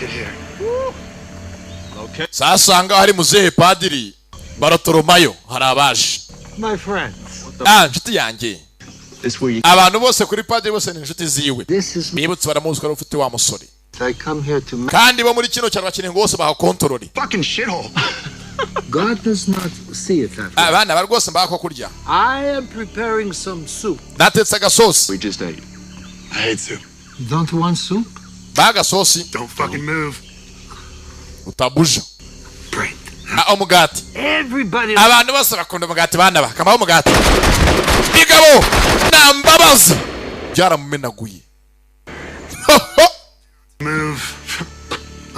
Get here. Okay. Sasa anga hari muzehe padiri Bartolomayo harabaje. My friends. Nshuti yanjye. Abantu bose kuri padiri bose ni inshuti ziwe. Bibutse baramuzi ko ufite wa musore. I come here to kandi bo muri kino cyarwa kinengo bose bahakontorori. Fucking shithole. God does not see it that way. Abana bar rwose mbako kurya. I am preparing some soup. Natetse agasosi. We just ate. I hate soup. You don't want soup? Baga sosi. Don't fucking move. Utabuja. Bread. Umugati. Everybody. Abantu bose bakunda umugati bana ba. Kama umugati. Bigabo na mbabazi. Byaramumenaguye. Move.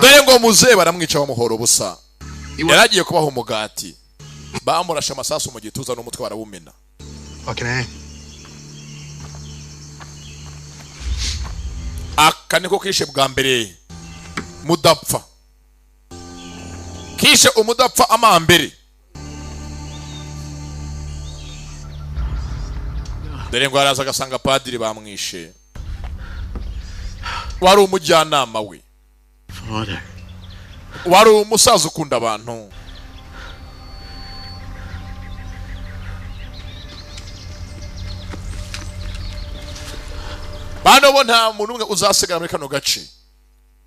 Dore ngo muzehe baramwica bamuhoro busa. Yaragiye kubaho umugati. Bamurasha amasasu mu gituza n'umutwe barawumena. Fucking A. Akaniko kishe bwa mbere mudapfa. Kishe umudapfa amambere. Dore ngo araza gasanga padiri bamwishe. Wari umujyanama we. Father. Wari umusaza ukunda abantu. Bano bo nta muntu umwe uzasigara muri kano gace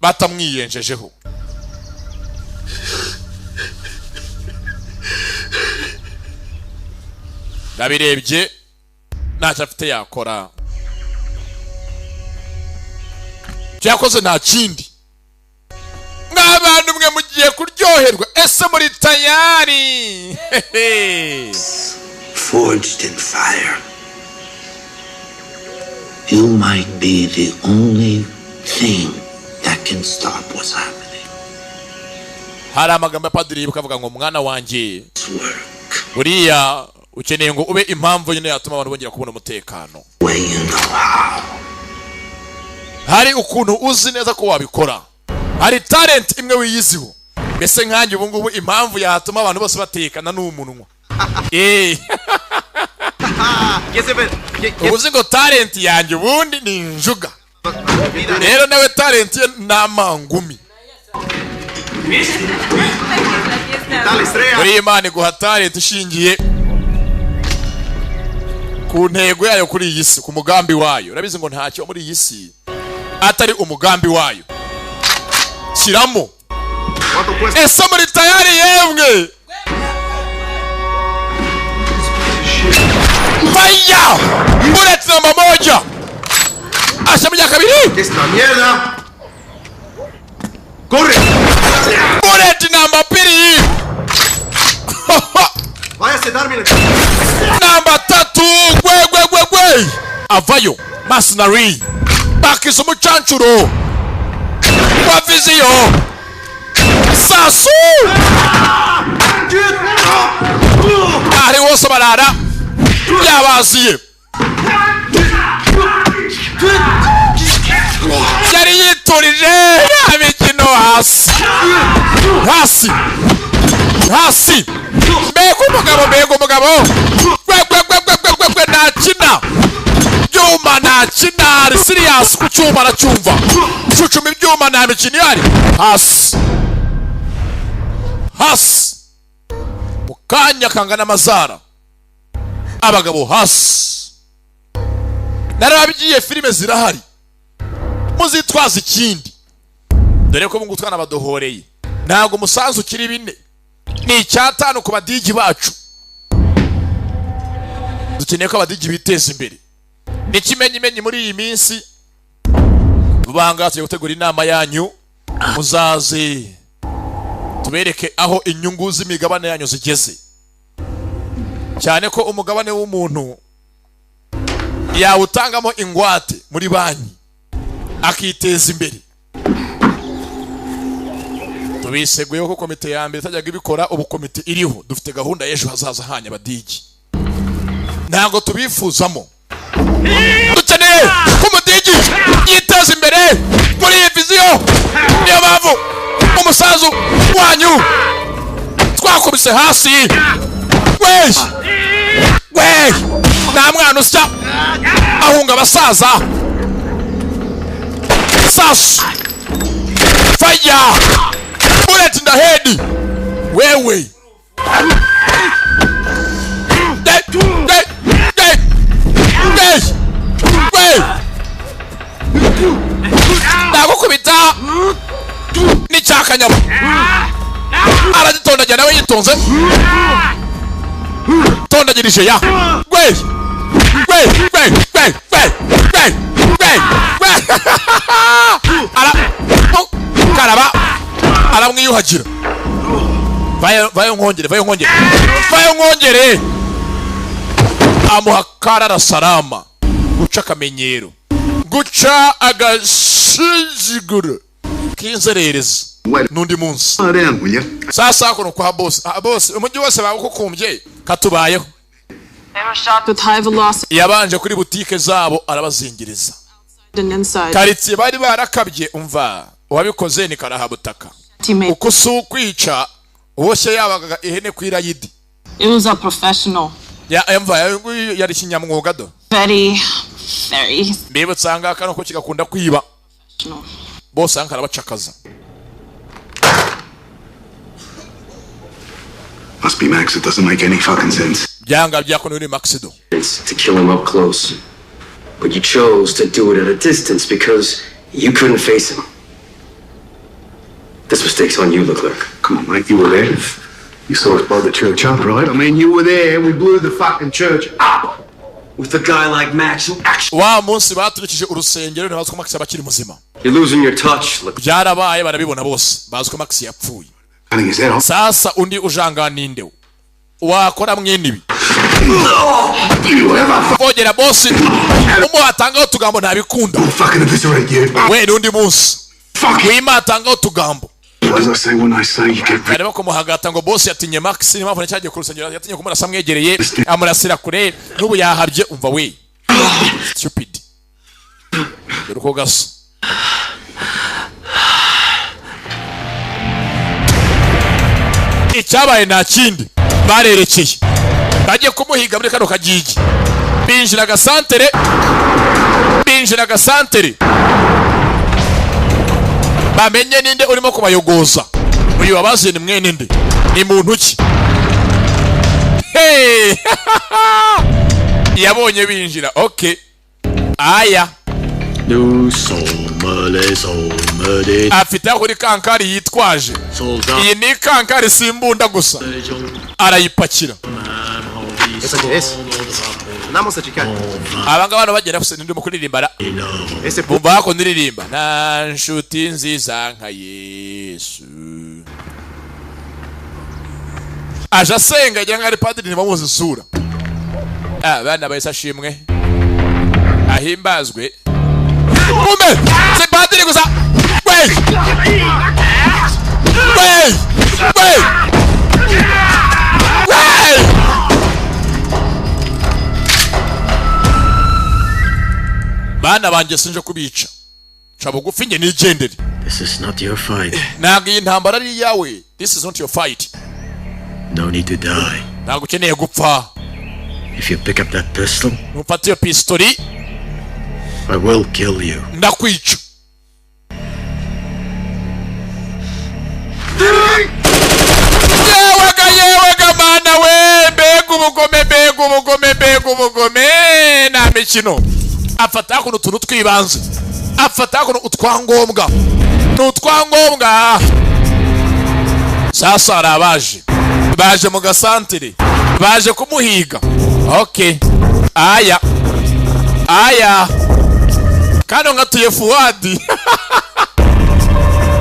batamwiyenjejeho. Nabirebye ntacyo afite yakora. Cyakoze nta kindi. Ng'abantu mwe mugiye kuryoherwa ese muri tayari. Forged in fire. You might be the only thing that can stop what's happening. Hari amagambo ya padiri bukavuga ngo mwana wanjye buriya ukeneye ngo ube impamvu nyine yatuma abantu bongera kubona umutekano. Hari ukuntu uzi neza ko wabikora. Hari talent imwe wiyiziho. Mbese nkanjye ubu ngubu impamvu yatuma abantu bose batekana n'umunwa. Ubuzi ngo talent yanjye ubundi ni njuga. Rero nawe talent ye namangumi. Muri Imana guha talent ishingiye ku ntego yayo kuri iyi si, ku mugambi wayo. Urabizi ngo ntacyo muri iyi si atari umugambi wayo. Shiramo. Ese muri tayari yemwe? Vaya! Bullet namba moja. Ashamja kabiri. Esta mierda. Corre. Bullet namba pili. Váyase Darwin. Namba 3. Gwe. Avayo. Mercenary. Bakizo muchanchuro. Kwa vizio. Sasu. Ari wose barara. Yabaziye. Yari yiturije imikino hasi. Mbega umugabo. Gwe nakina. Byuma nakina. Ari serious ku cyuma aracyumva. Cucuma ibyuma nta mikino yari. Hasi. Mukanya kangana amazara. Abagabo hasi. Narabigiye filime zirahari. Muzitwaza ikindi. Dore ko bungu twana badohoreye. Ntago musanzu kiri bine. Ni icyatanu ku badigi bacu. Dukeneye ko abadigi biteza imbere. Nikimenyimenyi muri iyi minsi. Bubangatse gutegura inama yanyu. Muzaze tubereke aho inyungu z'imigabane yanyu zigeze. Cyane ko umugabane w'umuntu yawutangamo ingwate muri banki akiteza imbere. Tubiseguye ko komite ya mbere tajyaga ibikora, ubu komite iriho. Dufite gahunda y'ejo hazaza hanya abadigi. Ntago tubifuzamo. Dukeneye ko umudigi yiteza imbere muri iyi viziyo. Niyo bavu umusazu wanyu twakubise hasi. Wey! Nta mwana usya ahunga abasaza. Sasu. Fire! aya bullet in the head wewe ndagukubita n'icyakanyama aragitondagira nawe yitonze tondagirije ya gwe karaba aramwiyuhagira vayo nkongere amuha karara salama guca akamenyero guca agashijiguro k'inzererezi n'undi munsi sasa kuno kwa boss umujyi wose bagukukumbye katubayeho yabanje kuri butike zabo arabazingiriza karitsiye bari barakabye umva uwabikoze ni karahabutaka uko si kwica uboshye yabaga ihene ku irayidi. It was a professional. Yari kinyamwuga do. Very. Bebe tsanga kano ko kigakunda kwiba. Bose ankara bacakaza. Must be Max. It doesn't make any fucking sense. Byanga byakone uri Max do. It's to kill him up close. But you chose to do it at a distance because you couldn't face him. This mistake's on you, Leclerc. Come on, mate, you were there. You saw us blow the church up, right? I mean, you were there. We blew the fucking church up. With a guy like Max who actually... Wa munsi baturikije urusengero ne baziko Max abakiri muzima. You're losing your touch, Leclerc. Byarabaye barabibona bose. Baziko Max yapfuye. Sasa undi ujanga ninde? Wakora mwene ibi. Vogera boss. Umu atanga utugambo ntabikunda. Fucking eviscerate you. We undi munsi. Fuck. Wima atanga utugambo. As I say when I say you get rid. Ariko muhagata ngo boss yatinye Max ni mpamvu cyagiye kurusengero yatinye kumurasa mwegereye amurasira kure nubu yahabye umva we. Stupid. Uruko gaso. Icyabaye nta kindi barerekeye bagiye kumuhiga muri kano kagigi binjira gasantere bamenye ninde urimo kubayogoza uyu wabaze ni mwene nde ni muntu ki hey yabonye binjira okay aya afite kuri kankari yitwaje iyi ni kankari simbunda gusa arayipakira abanga bano bagera gusa ndi mu kuririmba bumva ko ndiririmba na nshuti nziza nka Yesu aja senga jya ngari padiri ni bamuzi sura bana bayisa shimwe ahimbazwe Ume! Se padiri gusa! Wait! Bana banje sinje kubica. Cha bugufi nge nigendere. This is not your fight. Nagi intambara ari yawe. This is not your fight. No need to die. Nago ukeneye gupfa. If you pick up that pistol, nufata iyo pistoli, I will kill you. Ndakwica. Yewega mana we begu ubugome na mikino. Afata kuno tuntu twibanze. Afata kuno utwangombwa. N'utwangombwa. Sasa arabaje. Baje mu gasantere. Baje kumuhiga. Okay. Aya. Kano ngatuye Fuadi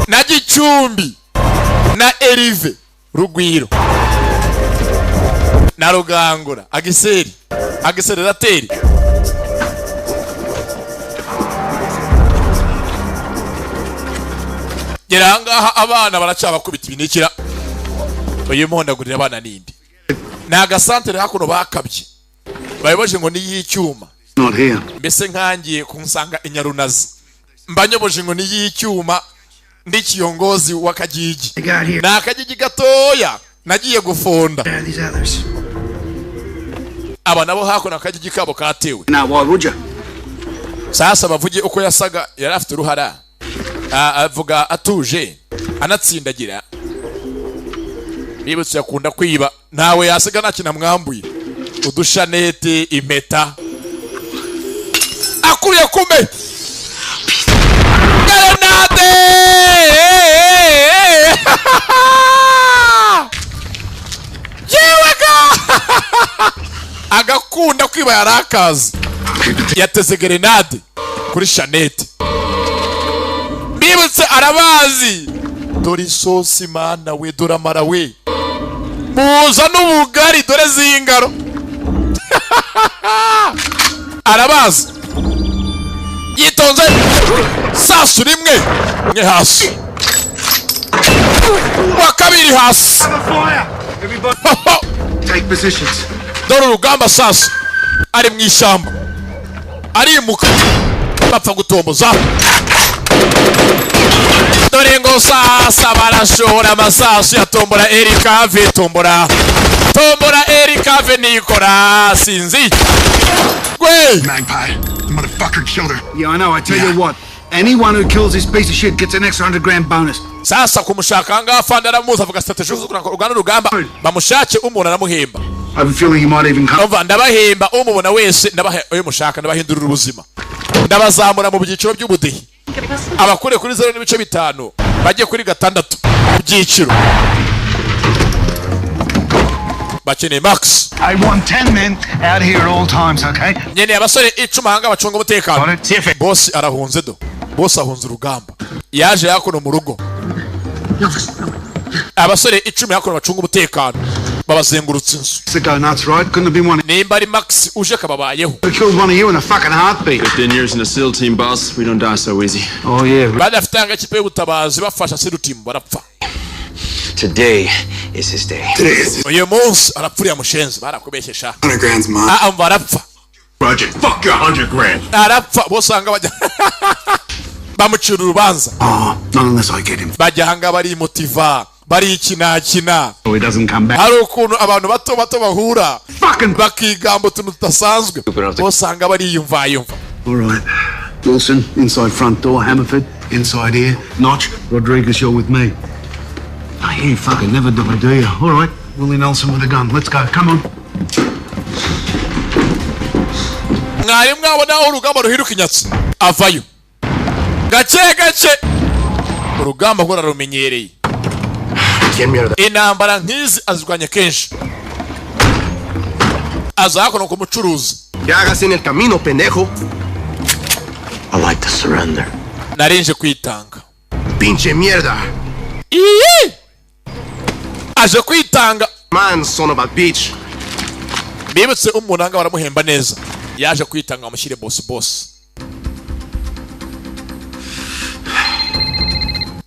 na Gicumbi na Erive Rugwiro na Rugangura Agiserateri Geranga abana baracabakubita ibinikira uyu muhonda gurira abana nindi na gasantere hakuno bakabye bayiboje ngo ni yicyuma mbese nkangiye kunsanga inyarunazi mbanyoboje ngo ni yicyuma ndi kiyongozi wakagigi na akagigi gatoya nagiye gufonda aba nabo hakuno akagigi kabo katewe na waruja sasa bavuge uko yasaga yari afite uruhara avuga atuje anatsindagira. Bibutse yakunda kwiba nawe yasiga nakina mwambuye udushanete impeta akuye kume grenade yewega agakunda kwiba yarakazi yateze grenade kuri shanete. Bibutse arabazi dore isosi mana we dore amara we muza n'ubugari dore zingaro arabazi yitonze sasu rimwe mwe hasi wa kabiri hasi. Take positions. Dore urugamba sasu ari mu ishyamba arimuka bapfa gutomboza. Dore ngo sasa barashora amasasu ya tombora Erikave tombora Erikave nikora sinzi gwe Magpie, the motherfucker killed her. Yeah, I know. I tell you what. Anyone who kills this piece of shit gets an extra $100,000 bonus. sasa kumushaka ngafa ndaramuza avuga strategy urugana rugamba bamushake umuntu aramuhemba. I have a feeling he might even come. Ova ndabahemba umubona wese ndabahe uyu mushaka ndabahindurira ubuzima ndabazamura mu byiciro by'ubudehi abakure kuri 0.5 bajye kuri 6 byiciro bakeneye max. I want 10 men out here at all times, okay? Nyene abasore 10 hanga bacunga umutekano. Boss arahunze do. Boss ahunze urugamba. Yaje yakono mu rugo. Abasore 10 yakono bacunga umutekano. Babazengurutse inzu. Sicko nuts, right? Couldn't have been one. Nimba ari Max uje kababayeho. I killed one of you in a fucking heartbeat. 15 years in the SEAL team, boss. We don't die so easy. Oh yeah. Badafitanga kipe y'ubutabazi bafasha SEAL team barapfa. Today is his day. Uyu munsi arapfuriye mushenzi barakubeshesha. $100,000's mine. Barapfa. Project, fuck your $100,000. Arapfa bosanga bajya bamucira urubanza. Oh, not unless I get him. Bajya hanga bari motiva bari kinakina. So he doesn't come back. Hari ukuntu abantu bato bahura Fucking bakigamba utuntu tudasanzwe bosanga bari yumva. All right. Wilson, inside front door. Hammerford, inside here. Notch, Rodriguez, you're with me. I hear you fucking never die, do you? All right. Willie Nelson with a gun. Let's go. Come on. Mwari mwabona urugamba ruhiruka inyatsi avayo gace urugamba nkora rumenyereye intambara nk'izi azirwanya kenshi azakono ku mucuruzi. ¿Qué hagas en el camino, pendejo? I like to surrender. Narinje kwitanga. Pinche mierda. Iyi! Aje kwitanga. Man, son of a bitch. Bibutse umunanga baramuhemba neza. Yaje kwitanga amushyire boss.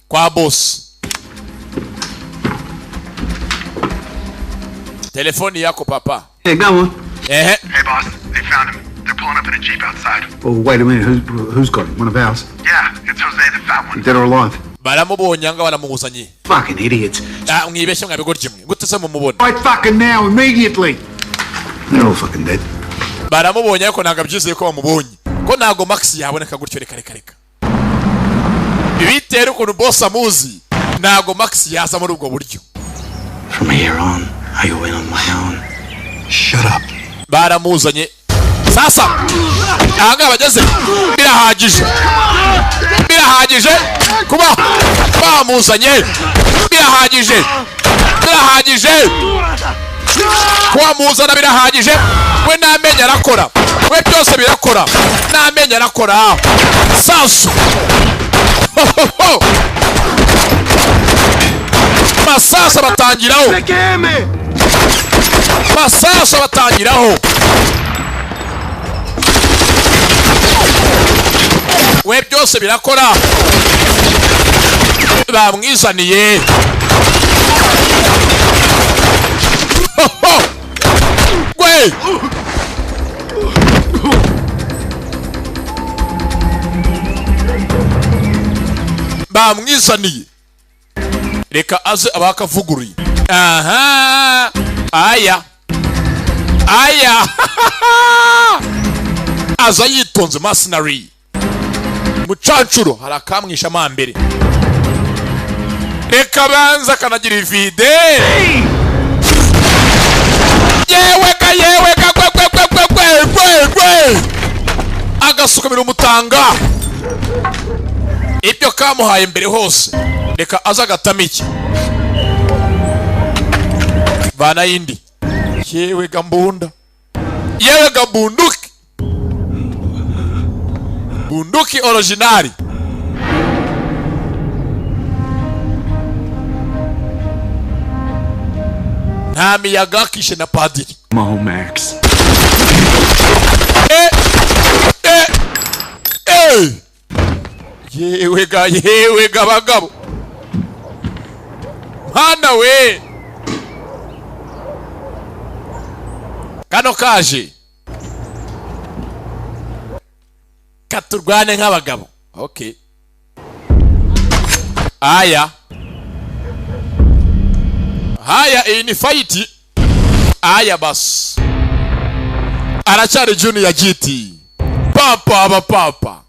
Kwa boss. Telefoni yako papa. Yeah, go on. Hey boss, they found him. They're pulling up in a jeep outside. Oh, wait a minute. Who's got him? One of ours? Yeah, it's Jose, the fat one. Dead or alive? baramubonye anga baramuzanye. Fucking idiots. Mwibeshye mwabigorye mwe. Gute se mumubona? Right fucking now, immediately. They're all fucking dead. Baramubonye ariko ntabwo byizeye ko bamubonye. Ko ntabwo Max yaboneka gutyo reka. Bibitera ukuntu boss amuzi. Ntabwo Max yaza muri ubwo buryo. From here on, I go in on my own. Shut up. Baramuzanye. Sasa anga bageze birahagije kuba bamuzanye birahagije kuba muzana birahagije we namenya arakora we byose birakora namenya arakora sasu masasa batangiraho we byose birakora bamwizaniye we bamwizaniye reka aze abakavuguriye aha aya aza yitonze mercenary mucancuro hari akamwisha amambere reka banza kanagira ivide yewe gwe agasukamira umutanga ibyo kamuhaye mbere hose reka aza agatamike bana yindi yewe gambunda yewe gambunduki bunduki originali nta miyaga kishe na padiri Max. yewe ga bagabo mwana we kano kaje katurwane nk'abagabo. Okay, haya iyi ni fight. Haya basi aracyari Junior GT papa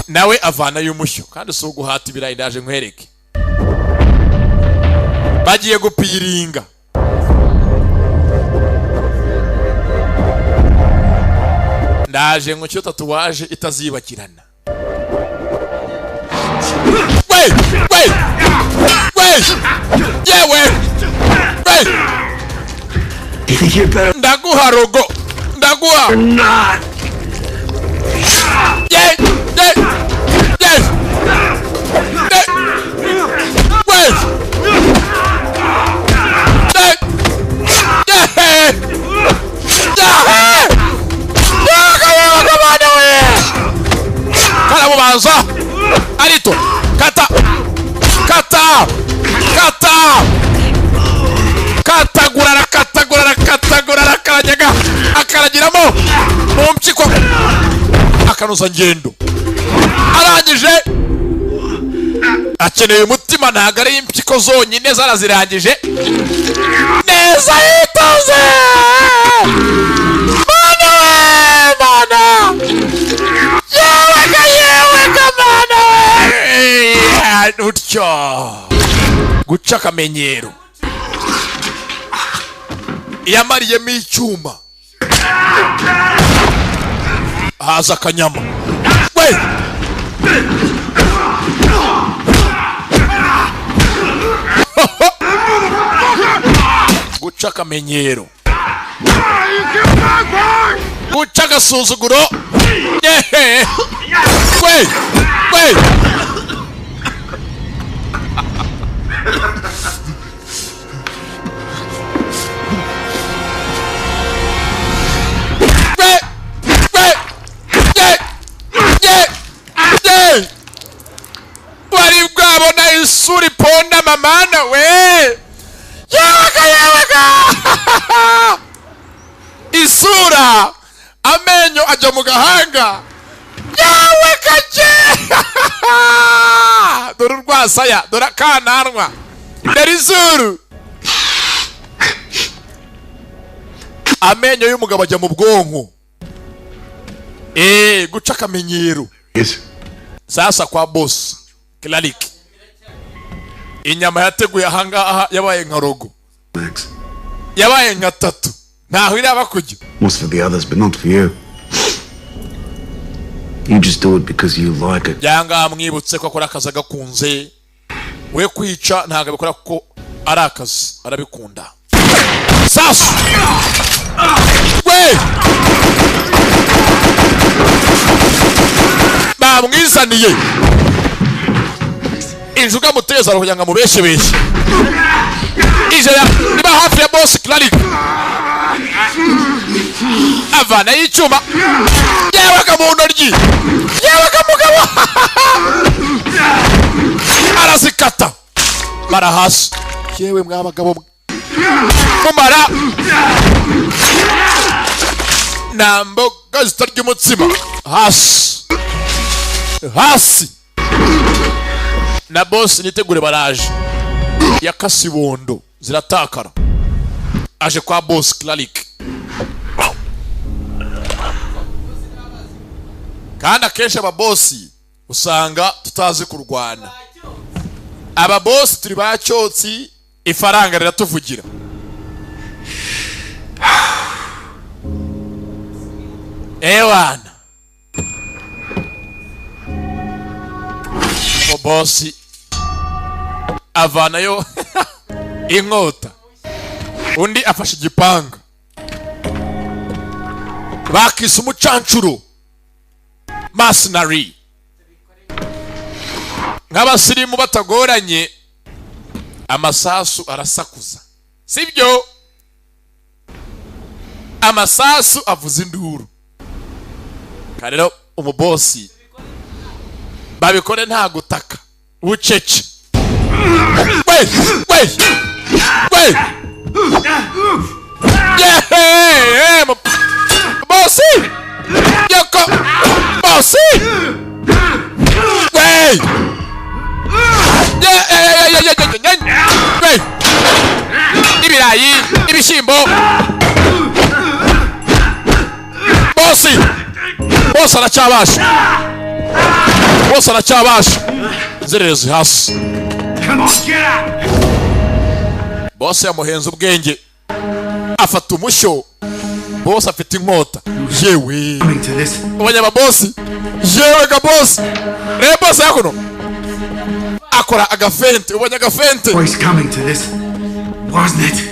nawe avana y'umushyo kandi so guhata ibirayi ndaje nkwereke bagiye gupiringa ndaje ngo tatuwaje itazibakirana. Yewe ndaguha rogo ndaguha karamubanza arito kata karajyaga akaragiramo mu mpyiko akanuza ngendo arangije akeneye umutima ntago ari impyiko zonyine zarazirangije neza yitoze mana yewe mana utyo guca akamenyero yamariyemo icyuma haza akanyama guca akamenyero guca agasuzuguro wari bwabona isuri ponda mamana we yewega isura amenyo ajya mu gahanga yewekaje dore urwasaya dore akananwa dore izuru amenyo y'umugabo ajya mu bwonko guca akamenyero. Yes. Sasa kwa boss Clark inyama yateguye ahangaha yabaye nka rogo Max. yabaye nka tatu ntaho iraba kujya. Most for the others, but not for you. You just do it because you like it. Yanga mwibutse ko akora akazi agakunze we kwica ntago abikora ko ari akazi arabikunda. Sasa we bamwizaniye injuga muteza kugira ngo mubeshebeshe ijana niba hafi ya boss Clark avana y'icyuma yewe kamundo ryi yewe kamugabo arazikata barahasi yewe mwabagabo mumara namboga zitarya umutsima hasi na boss nitegure baraje yakasibondo ziratakara aje kwa boss Clark kandi akenshi ababosi usanga tutazi kurwana. Ababosi turi bacyotsi, ifaranga riratuvugira. Ewana bosi avanayo inkota, undi afashe igipanga, bakise umucancuro mercenary. Nk'abasirimu batagoranye, amasasu arasakuza, sibyo? Amasasu avuza induru. Karero umubosi babikore nta gutaka, ucece. Wait. Yeah, bosi. Yoko, bosi. Wait. Wait. Ibirayi, ibishimbo. Bosi. Bosi aracyabasha. Zererezi hasi. Come on, get out! Bosi yamuhenze ubwenge, afata umushyo. Bosi afite inkota. Yewe. Coming to this. Ubanya babosi. Yewe ga bosi. Reba bosi yakuno. Akora agafente, ubanya agafente. Boy's coming to this. Wasn't it?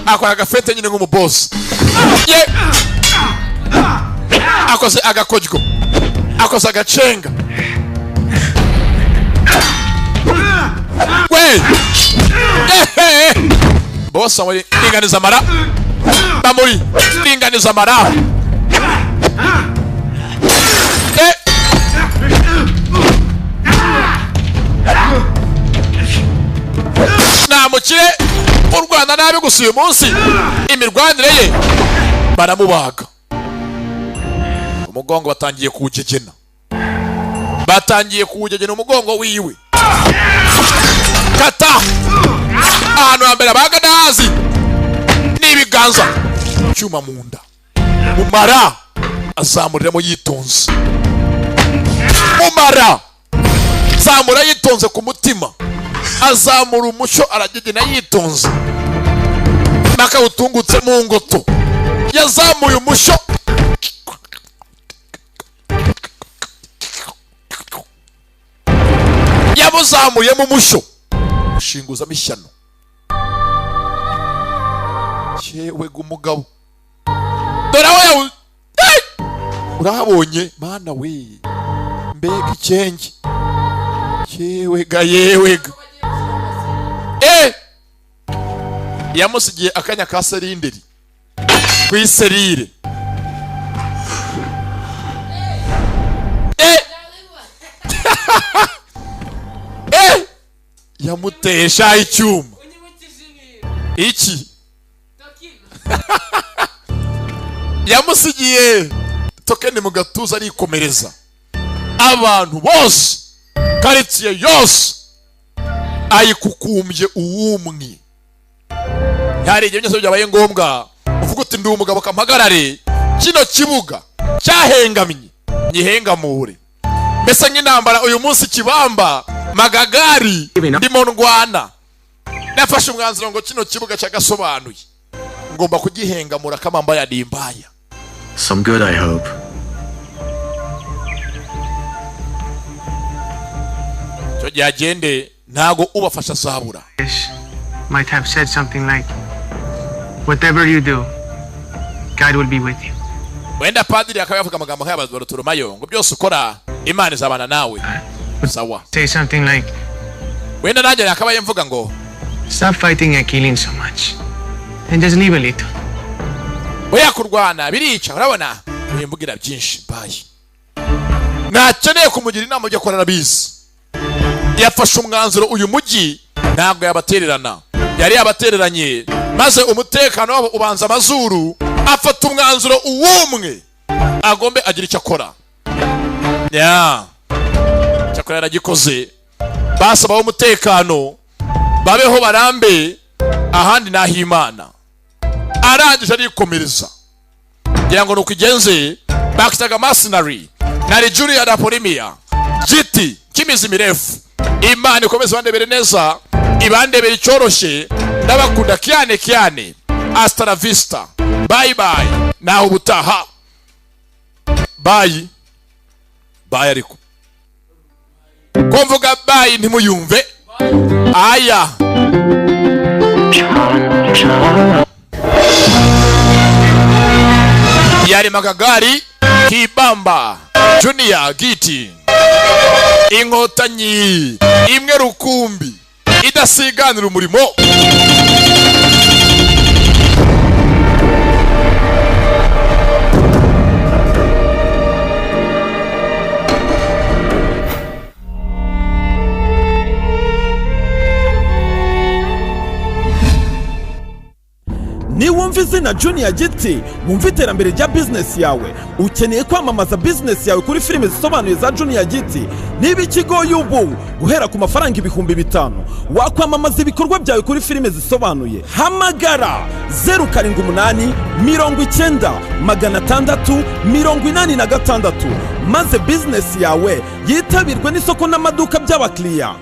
Akora agafente nyine nk'umubosi. Ye. Akoze agakojgo. Akoze agacenga. Wait. Bosi amuri ringaniza mara. Bamuri ringaniza mara. Namukire u Rwanda nabi gusa uyu munsi imirwanire ye baramubaga. Umugongo batangiye kuwugegena. Umugongo wiwe. Kata. Ahantu hambere abaga nazi n'ibiganza cyuma mu nda. Mumara azamuriramo yitonze. Zamura yitonze ku mutima. Azamura umushyo aragegena yitonze. Maka utungutse mu ngoto. Yazamuye umushyo. Yamuzamuye mu mushyo. Shinguza mishyano. Yewe gumugabo. Dorawe urahabonye mana we. Mbega icyenge. Yewe ga. Yamusigiye akanya ka serinderi. Kwiserire. Yamutesha icyuma. Iki? Yamusigiye tokeni mu gatuza arikomereza. Abantu bose, quartier yose ayikukumbye uwumwe. Hari igihe cyose byabaye ngombwa uvuga uti ndi umugabo kampagarare kino kibuga cyahengamye nyihengamure. Mbese nk'intambara uyu munsi Kibamba Magagari ndimo ndwana. Nafashe umwanzuro ngo kino kibuga cyagasobanuye ngomba kugihengamura kamamba ya dimbaya. Some good, I hope. Cyo gyagende ntago ubafasha sabura. Might have said something like, whatever you do, God will be with you. Wenda padiri akaba yavuga amagambo nk'abazo turumayo ngo byose ukora Imana izabana nawe. Sawa. Say something like, Wenda nanjye akaba yemvuga ngo stop fighting and killing so much and just live a little. Oya kurwana birica urabona uyimbugira byinshi bayi. Nakeneye kumugira inama yo korana bizi. Yafashe umwanzuro uyu mujyi ntabwo yabatererana. Yari yabatereranye maze umutekano wabo ubanza amazuru afata umwanzuro uwumwe agombe agira icyo akora. Cyakora yaragikoze. Basaba umutekano babeho barambe ahandi naho Imana. Arangije arikomereza. Ngira ngo nuko igenze bakitaga mercenary nari Junior na Polimia giti kimizi mirefu. Imana ikomeze bandebere neza, ibandebere icyoroshye, ndabakunda cyane. Hasta la vista, bye bye, naho ubutaha, bye ariko ko mvuga bye ntimuyumve. Aya yari Magagari Kibamba Junior Giti, inkotanyi imwe rukumbi idasiganira umurimo. Ni wumva izina Junior Giti, wumva iterambere rya business yawe, ukeneye kwamamaza business yawe kuri filime zisobanuye za Junior Giti, niba ikigoye ubu guhera ku mafaranga 5,000 wakwamamaza ibikorwa byawe kuri filime zisobanuye. Hamagara 078 90 686 maze business yawe yitabirwe n'isoko n'amaduka by'abakiriya.